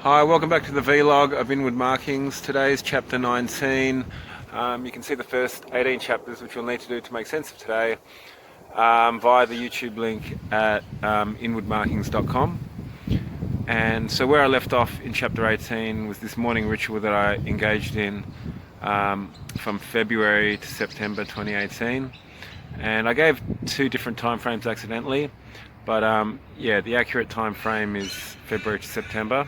Hi, welcome back to the vlog of Inward Markings. Today's chapter 19. You can see the first 18 chapters, which you'll need to do to make sense of today, via the YouTube link at inwardmarkings.com. And so where I left off in chapter 18 was this morning ritual that I engaged in from February to September 2018. And I gave two different time frames accidentally, but yeah, the accurate time frame is February to September.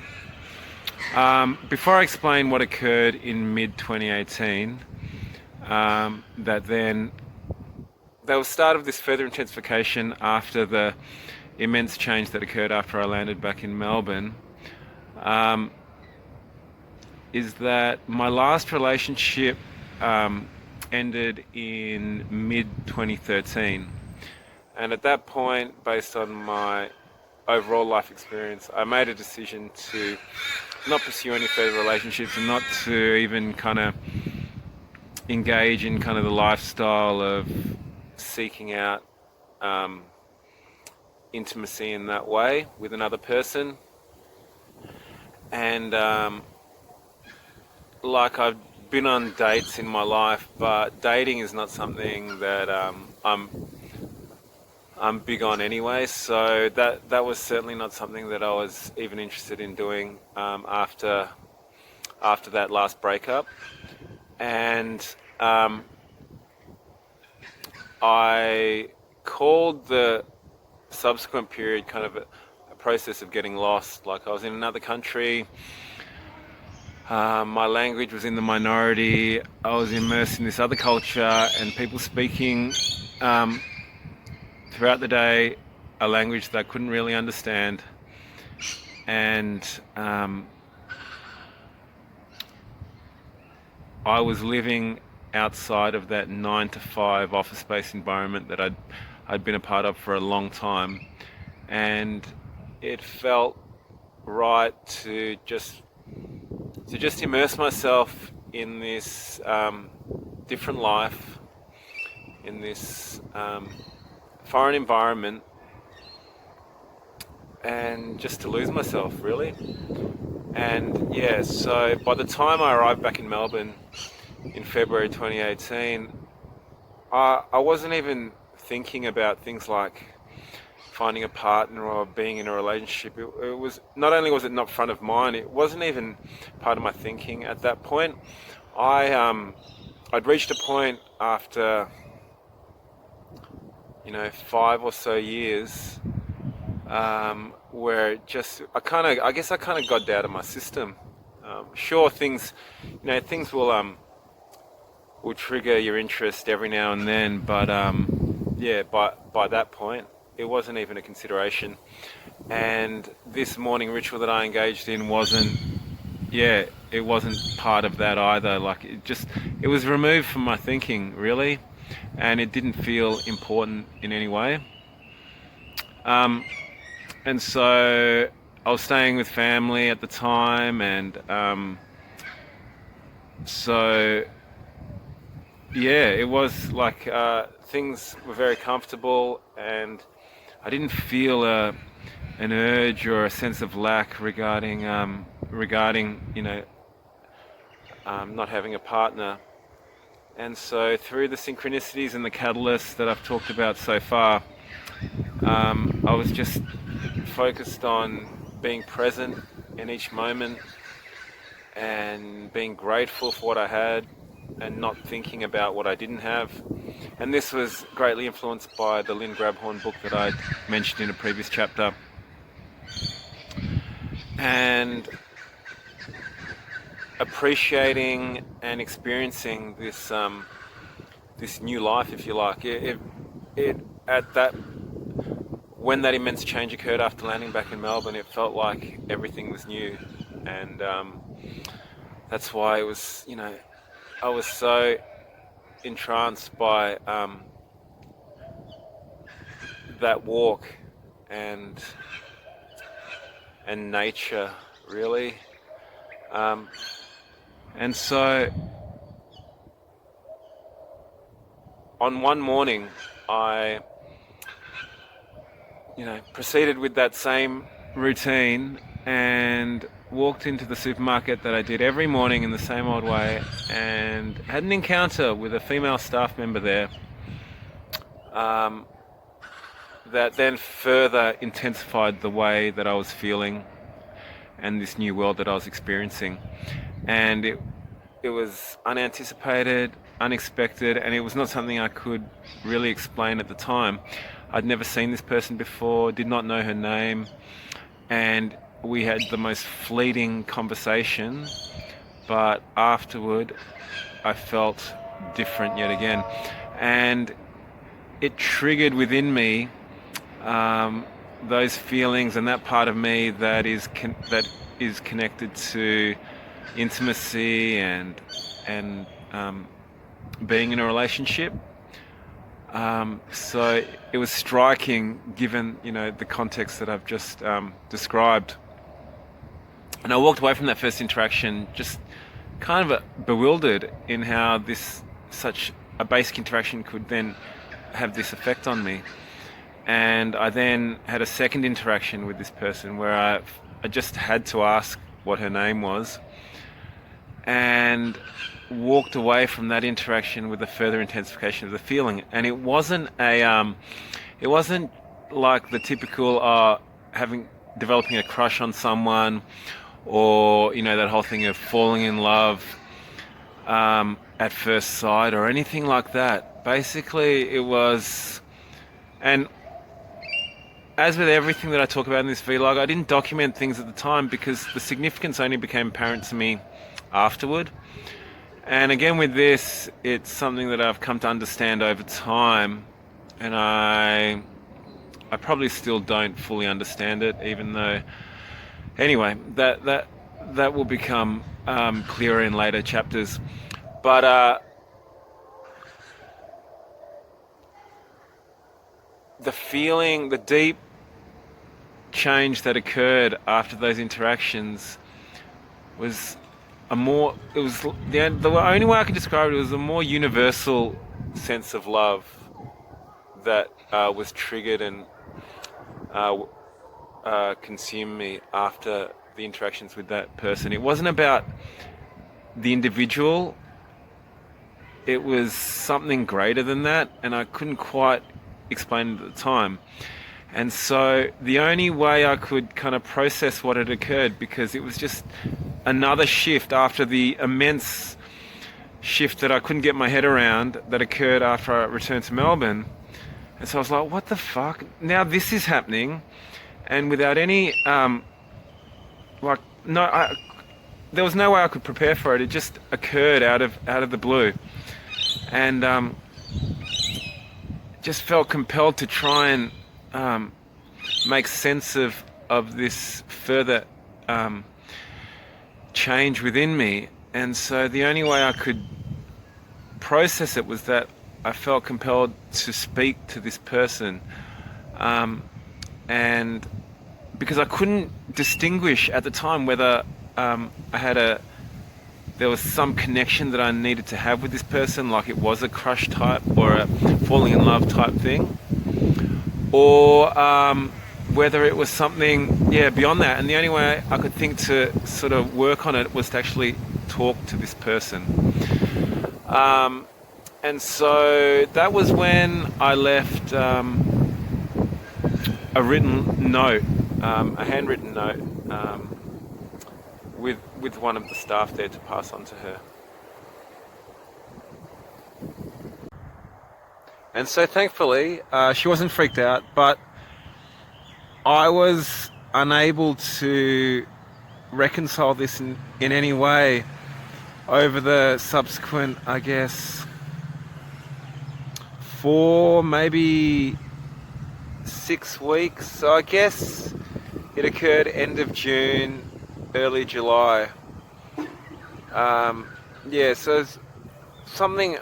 Before I explain what occurred in mid 2018, that was start of this further intensification after the immense change that occurred after I landed back in Melbourne, is that my last relationship ended in mid 2013. And at that point, based on my overall life experience, I made a decision to not pursue any further relationships and not to even kind of engage in kind of the lifestyle of seeking out intimacy in that way with another person. And like I've been on dates in my life, but dating is not something that I'm big on anyway, so that was certainly not something that I was even interested in doing after that last breakup. And I called the subsequent period kind of a process of getting lost. Like I was in another country, my language was in the minority, I was immersed in this other culture and people speaking throughout the day a language that I couldn't really understand, and I was living outside of that 9 to 5 office space environment that I'd been a part of for a long time, and it felt right to just immerse myself in this different life, in this foreign environment, and just to lose myself really. And yeah, so by the time I arrived back in Melbourne in February 2018, I wasn't even thinking about things like finding a partner or being in a relationship. It was, not only was it not front of mind, it wasn't even part of my thinking at that point. I'd reached a point after 5 or so years where I guess I kind of got out of my system. Sure, things will trigger your interest every now and then, but yeah, by that point, it wasn't even a consideration. And this morning ritual that I engaged in it wasn't part of that either. Like it was removed from my thinking really, and it didn't feel important in any way. And so I was staying with family at the time, and so yeah, it was like things were very comfortable, and I didn't feel an urge or a sense of lack regarding not having a partner. And so through the synchronicities and the catalysts that I've talked about so far, I was just focused on being present in each moment and being grateful for what I had and not thinking about what I didn't have. And this was greatly influenced by the Lynn Grabhorn book that I mentioned in a previous chapter. And appreciating and experiencing this new life, if you like. When that immense change occurred after landing back in Melbourne, it felt like everything was new, and that's why I was so entranced by that walk and nature, really. And so on one morning, I proceeded with that same routine, and walked into the supermarket that I did every morning in the same old way and had an encounter with a female staff member there, that then further intensified the way that I was feeling and this new world that I was experiencing. And it was unanticipated, unexpected, and it was not something I could really explain at the time. I'd never seen this person before, did not know her name, and we had the most fleeting conversation, but afterward I felt different yet again. And it triggered within me those feelings and that part of me that is connected to intimacy and being in a relationship. So it was striking, given the context that I've just described. And I walked away from that first interaction just kind of bewildered in how such a basic interaction could then have this effect on me. And I then had a second interaction with this person where I just had to ask what her name was, and walked away from that interaction with a further intensification of the feeling. And it wasn't like the typical developing a crush on someone, or that whole thing of falling in love at first sight or anything like that. Basically it was, and as with everything that I talk about in this vlog, I didn't document things at the time because the significance only became apparent to me afterward. And again with this, it's something that I've come to understand over time, and I probably still don't fully understand it, even though, anyway, that will become clearer in later chapters. But the deep change that occurred after those interactions was the only way I can describe it was a more universal sense of love that was triggered and consumed me after the interactions with that person. It wasn't about the individual, it was something greater than that, and I couldn't quite explain it at the time. And so the only way I could kind of process what had occurred, because it was just another shift after the immense shift that I couldn't get my head around that occurred after I returned to Melbourne. And so I was like, what the fuck? Now this is happening, and without any there was no way I could prepare for it. It just occurred out of the blue, and just felt compelled to try and make sense of this further change within me. And so the only way I could process it was that I felt compelled to speak to this person, and because I couldn't distinguish at the time whether there was some connection that I needed to have with this person, like it was a crush type or a falling in love type thing, or whether it was something beyond that. And the only way I could think to sort of work on it was to actually talk to this person. And so that was when I left a written note, a handwritten note, with one of the staff there to pass on to her. And so thankfully, she wasn't freaked out, but I was unable to reconcile this in any way over the subsequent, 4, maybe 6 weeks. So I guess it occurred end of June, early July. So it's something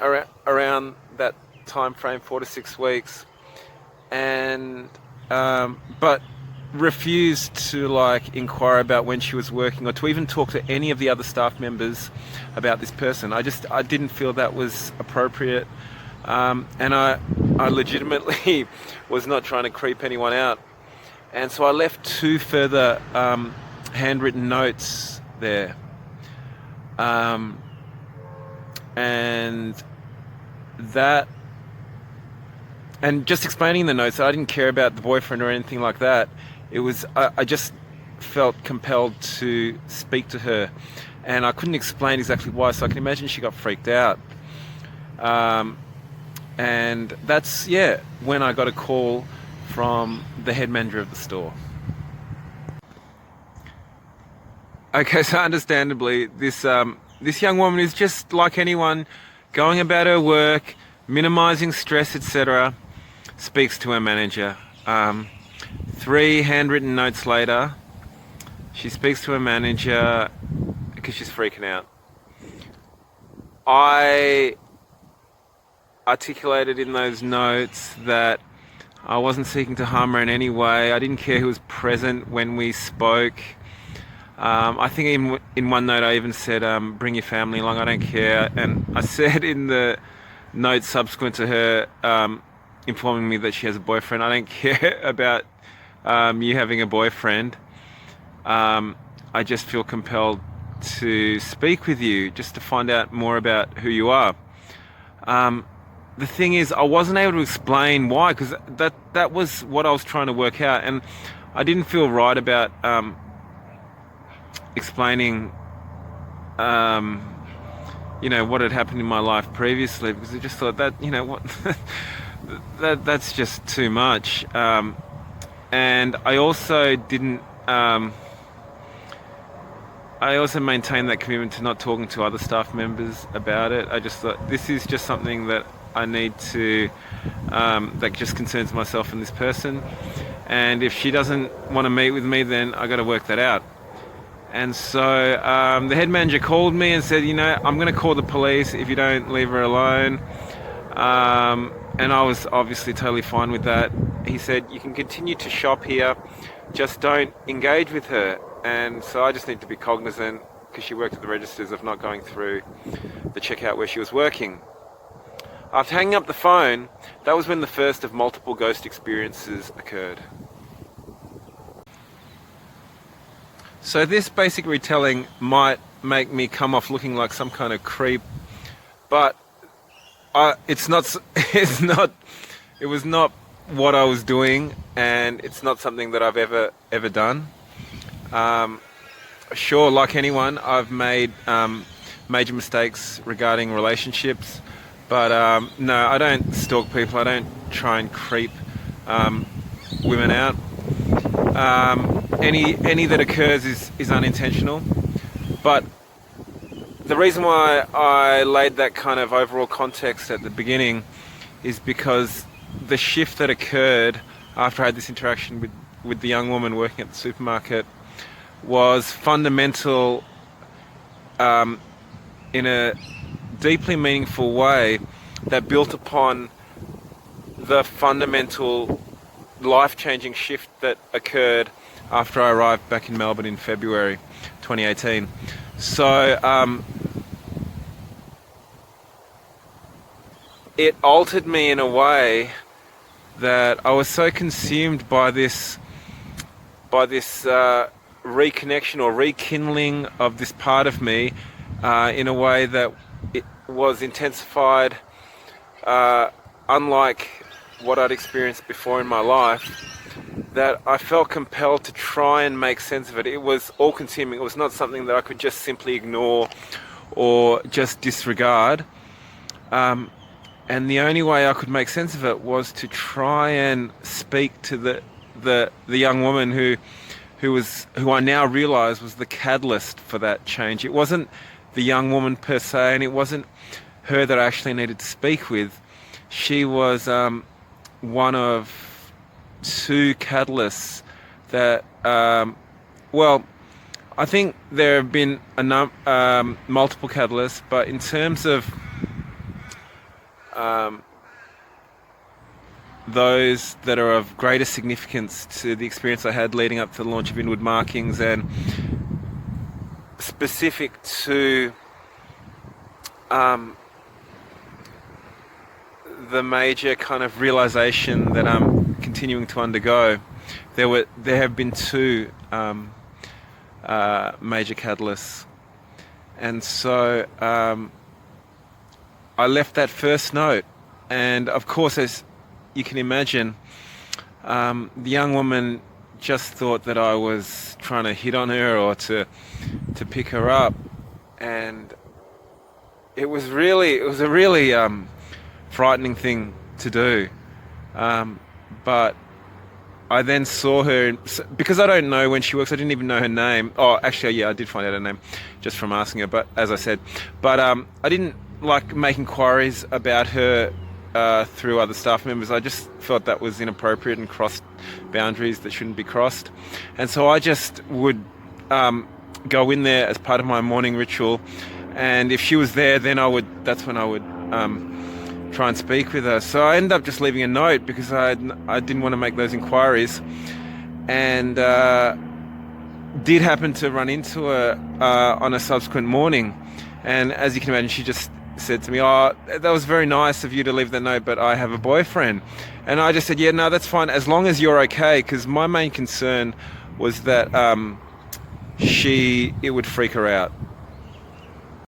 around that time frame, 4 to 6 weeks, and but refused to inquire about when she was working or to even talk to any of the other staff members about this person. I didn't feel that was appropriate, and I legitimately was not trying to creep anyone out. And so I left 2 further handwritten notes there. And that, and just explaining the notes, I didn't care about the boyfriend or anything like that. It was, I just felt compelled to speak to her, and I couldn't explain exactly why, so I can imagine she got freaked out. And that's, yeah, when I got a call from the head manager of the store. Okay, so understandably, this young woman is just like anyone, going about her work, minimizing stress, etc. Speaks to her manager. 3 handwritten notes later, she speaks to her manager because she's freaking out. I articulated in those notes that I wasn't seeking to harm her in any way. I didn't care who was present when we spoke. I think even in one note I even said, bring your family along, I don't care. And I said in the note subsequent to her informing me that she has a boyfriend, I don't care about you having a boyfriend. I just feel compelled to speak with you just to find out more about who you are. The thing is, I wasn't able to explain why, because that was what I was trying to work out, and I didn't feel right about explaining what had happened in my life previously, because I just thought that, what that's just too much. And I also didn't I also maintained that commitment to not talking to other staff members about it. I just thought, this is just something that I need to that just concerns myself and this person, and if she doesn't want to meet with me, then I got to work that out. And so the head manager called me and said, I'm going to call the police if you don't leave her alone. And I was obviously totally fine with that. He said, you can continue to shop here, just don't engage with her. And so I just need to be cognizant, because she worked at the registers, of not going through the checkout where she was working. After hanging up the phone, that was when the first of multiple ghost experiences occurred. So this basic retelling might make me come off looking like some kind of creep, but it was not what I was doing, and it's not something that I've ever done. Sure, like anyone, I've made major mistakes regarding relationships, but no, I don't stalk people. I don't try and creep women out. Any that occurs is unintentional, but the reason why I laid that kind of overall context at the beginning is because the shift that occurred after I had this interaction with the young woman working at the supermarket was fundamental, in a deeply meaningful way, that built upon the fundamental life-changing shift that occurred after I arrived back in Melbourne in February 2018. So it altered me in a way that I was so consumed by this reconnection or rekindling of this part of me, in a way that it was intensified, unlike what I'd experienced before in my life, that I felt compelled to try and make sense of it. It was all-consuming. It was not something that I could just simply ignore or just disregard. And the only way I could make sense of it was to try and speak to the young woman who I now realise was the catalyst for that change. It wasn't the young woman per se, and it wasn't her that I actually needed to speak with. She was one of 2 catalysts that, I think there have been multiple catalysts, but in terms of those that are of greater significance to the experience I had leading up to the launch of Inward Markings, and specific to the major kind of realization that I'm continuing to undergo, there have been 2. major catalysts. And so I left that first note, and of course, as you can imagine, the young woman just thought that I was trying to hit on her or to pick her up, and it was a really frightening thing to do. But I then saw her, because I don't know when she works, I didn't even know her name. Oh, actually, yeah, I did find out her name just from asking her, but as I said, but I didn't like make inquiries about her through other staff members. I just felt that was inappropriate and crossed boundaries that shouldn't be crossed. And so I just would go in there as part of my morning ritual, and if she was there, then that's when I would try and speak with her. So I ended up just leaving a note because I didn't want to make those inquiries, and did happen to run into her on a subsequent morning. And as you can imagine, she just said to me, "Oh, that was very nice of you to leave that note, but I have a boyfriend." And I just said, "Yeah, no, that's fine, as long as you're okay," because my main concern was that it would freak her out.